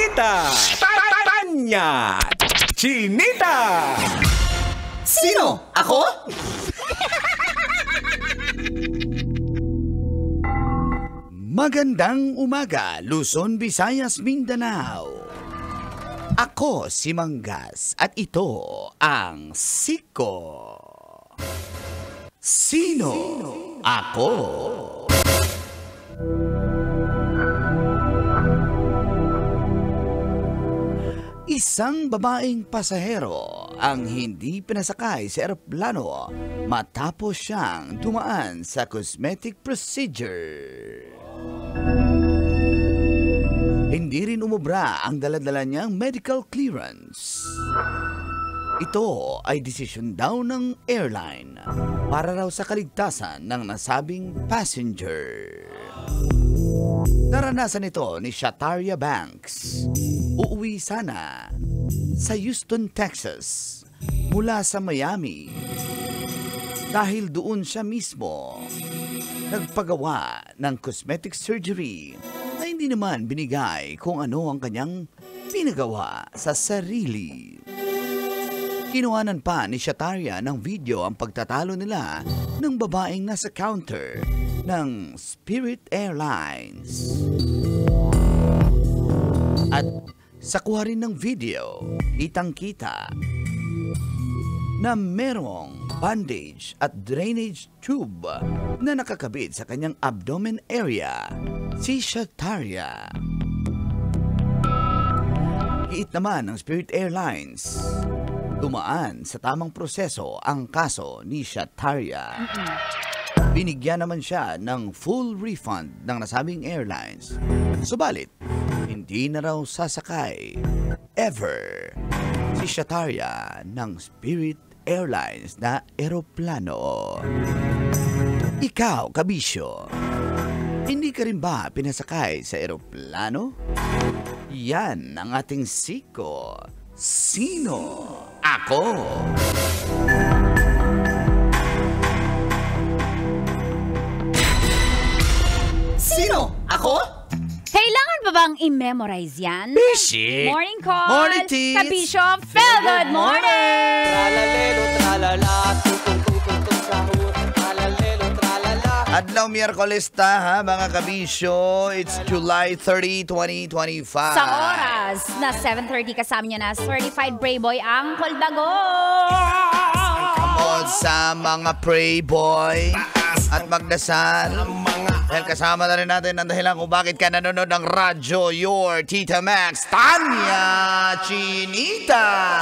Tita Tanya Chinita. Sino? Ako? Magandang umaga, Luzon, Visayas, Mindanao. Ako si Manggas at ito ang Siko. Sino? Ako? Isang babaeng pasahero ang hindi pinasakay sa eroplano matapos siyang dumaan sa cosmetic procedure. Hindi rin umubra ang daladala niyang medical clearance. Ito ay desisyon daw ng airline para raw sa kaligtasan ng nasabing passenger. Naranasan ito ni Shataria Banks. Uuwi sana sa Houston, Texas mula sa Miami. Dahil doon siya mismo nagpagawa ng cosmetic surgery na hindi naman binigay kung ano ang kanyang pinagawa sa sarili. Kinuhanan pa ni Shataria ng video ang pagtatalo nila ng babaeng nasa counter ng Spirit Airlines. At sa kuha rin ng video, kitang-kita na merong bandage at drainage tube na nakakabit sa kanyang abdomen area, si Shataria. Giit naman ng Spirit Airlines, dumaan sa tamang proseso ang kaso ni Shataria. Binigyan naman siya ng full refund ng nasabing airlines. Subalit, hindi na raw sasakay ever si Shataria ng Spirit Airlines na eroplano. Ikaw, kabisyo, hindi ka rin ba pinasakay sa eroplano? Yan ang ating Siko. Sino? Ako. Sino? Ako? Kailangan ba bang i-memorize yan? Bishi! Morning call! Morning, Tis! Kabisyo, good morning! Tralalelo, tralala, tukong sahur, tralalelo, tralala. Adlaw Miyerkules ta ha mga kabisyo. It's July 30, 2025. Sa oras na 7:30 kasama niyo na Certified Pray Boy Uncle Dago! Kamod sa mga pray boy at magdasal. Dahil kasama na rin natin ang dahilan kung bakit ka nanonood ng radyo, your Tita Max, Tanya Chinita.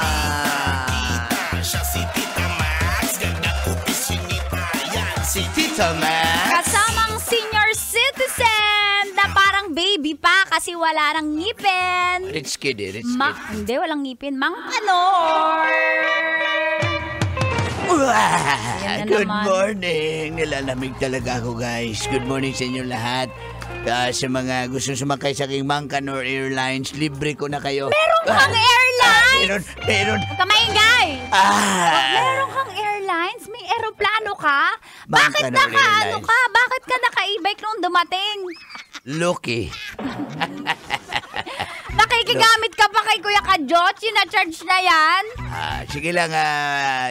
Siya si Tita Max, ganda ko pisinita. Yan si Tita Max. Kasamang senior citizen na parang baby pa kasi wala nang ngipin. Rich kid eh, rich kid. Hindi, walang ngipin. Mang Panor! Good morning. Nilalamig talaga ako, guys. Good morning sa inyo lahat. Sa mga gustong sumakay sa aking Mangkanor Airlines, libre ko na kayo. Meron kang airlines? Meron. Kamaingay! Meron kang airlines? May eroplano ka? Bakit Mangkanor Airlines. ka? Bakit ka naka-e-bike nung dumating? Lucky. Nakikigamit ka pa kay Kuya Kajot? Sina-charge na yan? Sige lang,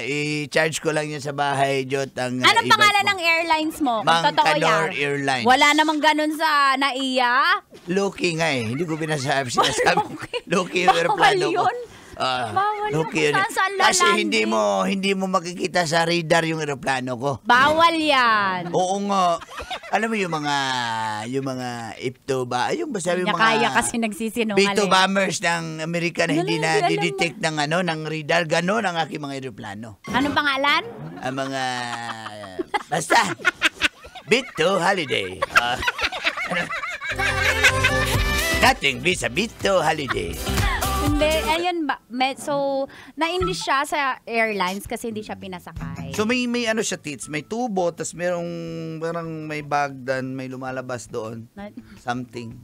i-charge ko lang yan sa bahay, Jot. Ang Anong e-bike pangalan mo. ng airlines mo? Kung totoo Mangkanor yan. Airlines. Wala namang ganun sa NAIA? Lucky nga eh. Hindi ko sinasabi. Lucky. Lucky yung aeroplano ko. Bawal yun. Bawal Lucky yun. yun. Saan Kasi lalanding? hindi mo makikita sa radar yung aeroplano ko. Bawal yan. Oo nga. Alam mo yung mga Ipto ba? Yung basta yung Niya mga kaya kasi nagsisinungaling. B-2 bombers ng Amerika na hindi na Alam mo. didetect ng radar. Ganon ang aking mga aeroplano. Anong pangalan? Ang mga basta B-2 holiday. Dating visa B-2 holiday. Hindi, ayun ba? So, naindi siya sa airlines kasi hindi siya pinasakay. So may ano siya, tits, may tubo, tas merong parang may bagdan, may lumalabas doon. Something.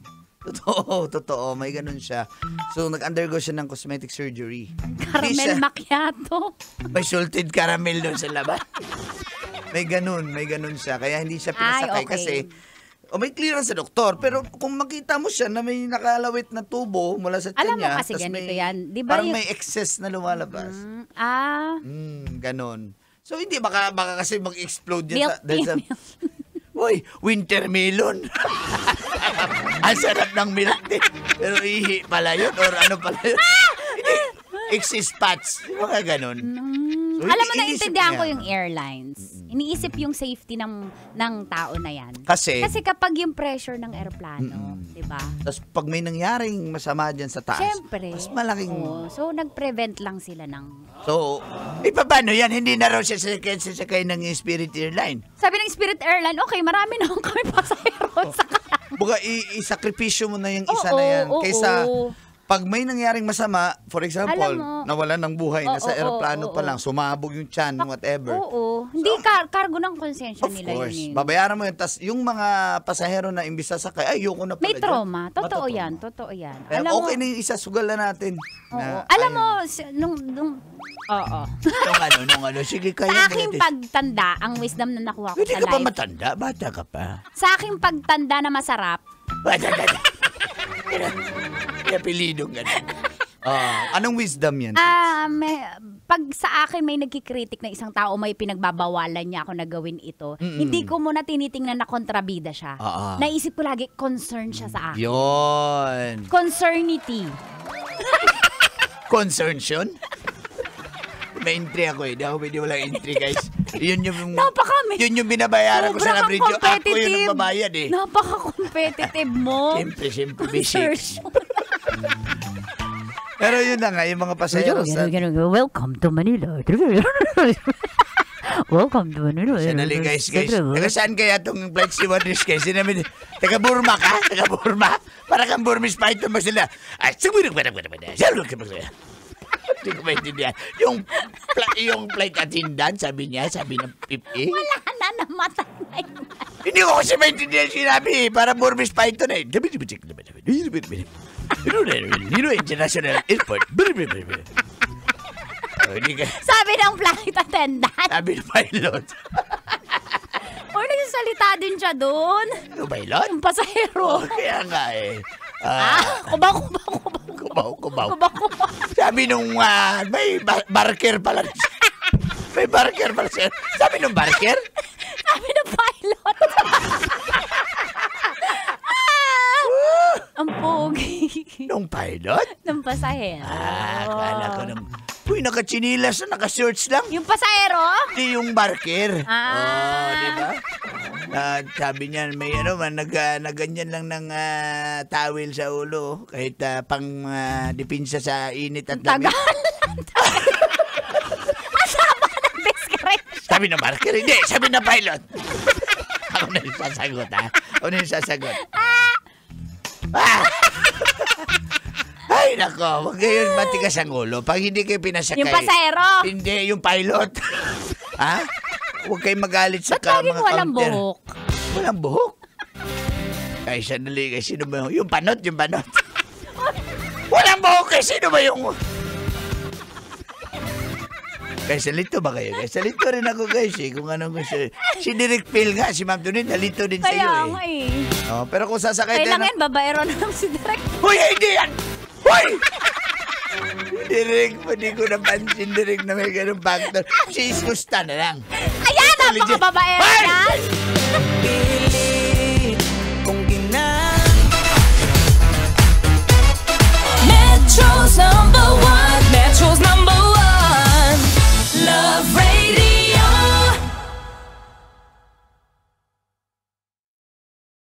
Totoo, may ganun siya. So nag-undergo siya ng cosmetic surgery. Caramel macchiato. May salted caramel doon sa laban. May ganun siya. Kaya hindi siya pinasakay Ay, okay. kasi O may clearance sa doktor, pero kung makita mo siya na may nakalawit na tubo mula sa tiyan Alam mo niya, kasi tas ganito may, yan. Di ba parang yung- may excess na lumalabas. Ganon. So hindi, baka kasi mag-explode yan Milk dahil tea, milk. Uy, winter melon. Ang sarap ng milk tea. Pero ihi pala yun or ano pala yun. Hindi, excess fats. Mga ganon. So, Alam mo, inisip naiintindihan niya. ko yung airlines. Iniisip yung safety ng tao na yan. Kasi kapag yung pressure ng aeroplano, di ba? tapos pag may nangyaring masama dyan sa taas, Siyempre. mas malaking... Oo. So, nag-prevent lang sila ng... So, paano yan? Hindi na raw siya sasakay ng Spirit Airline. Sabi ng Spirit Airline, okay, marami na kami pasahero sa Buka, isakripisyo mo na yung isa Oo, na yan. oo, Kaysa, oo. pag may nangyaring masama, for example, Alam mo, nawalan ng buhay, nasa oo, aeroplano oo, pa oo. lang, sumabog yung tiyan, whatever. Oo. Hindi cargo ng konsensya Of nila course. yun. Babayaran mo yun. Tas yung mga pasahero na imbis sasakay, ayoko na pala May dyan. trauma. Totoo Matatrauma. yan. Totoo yan. Kaya Alam okay mo, na yung isa, sugal na natin. oo. Na, Alam ayun. mo, oo. Nung ano, sige, kaya Sa aking natin. pagtanda, ang wisdom na nakuha ko Hindi sa ka pa life. matanda, bata ka pa. Sa aking pagtanda na masarap, Bata ka na. Apelidong ganun. Anong wisdom yan? pag sa akin may nagkikritik na isang tao, may pinagbabawalan niya ako na gawin ito, hindi ko muna tinitingnan na kontrabida siya. Naisip ko lagi, concern siya sa akin. Yun. Concernity. Concerns yun? May entry ako eh. Di ako pwede walang entry, guys. Yun yung binabayaran ko sa Labridyo. Ako yun ang babayad eh. Napaka-competitive mo. Siyempre, basic. Pero yun na nga, yung mga pasayeros. Welcome to Manila. Welcome to Manila. Sandali, guys. Taga saan kaya itong flight stewardess, guys? Sinabi, taga Burma ka? Taga Burma? Para kang Burmese fighter mo sila. Ay, siguro ka hindi ko maintindihan. Yung flight attendant, sabi ng PPA. Wala na, namatay na yun. Hindi ko kasi maintindihan sinabi. Para Burmese fighter na eh. International Airport. Sabi ng flight attendant. Sabi ng pilot. O, nagsasalita din siya doon. Ano pilot? Yung pasahero. Kaya nga eh. Kubaw. Sabi nung may barker pala. May barker pala siya. Sabi nung barker? Sabi ng pilot. Ang pogi. Nung pilot? Ng pasahero. Akala ko nung... Uy, nakatsinilas na naka-shorts lang. Yung pasahero? Hindi yung barker. Ah. Di ba? Sabi niya, may naganyan lang ng towel sa ulo. Kahit pang dipinsa sa init at lamig. Tagal. Asama ng description. Sabi ng barker, hindi. Sabi ng pilot. Ako na yung sasagot, ha? Ako na yung sasagot. Ay, nako. Huwag kayo matigas ang ulo. Pag hindi kayo pinasakay. Yung pasahero. Hindi, yung pilot. Ha? Huwag kayo magalit sa Ba't laging mga walang counter. buhok? Walang buhok? Ay, sandali. Sino ba yung panot? Yung panot. Walang buhok. Sino ba yung... Guys, nalito ba kayo? Guys, nalito rin ako, guys, eh. Kung anong gusto. Si Direk Phil nga, si Ma'am Tunin, nalito din sa'yo, Kaya eh. nga eh. Oh, pero kung sasakay Kailangan tayo yan, babaero na lang si Direk. Hoy, hindi yan! Hoy! Direk, hindi ko napansin, Direk, na may ganun factor. Si Iskusta na lang. Ayan, napaka-babaero Hoy! yan.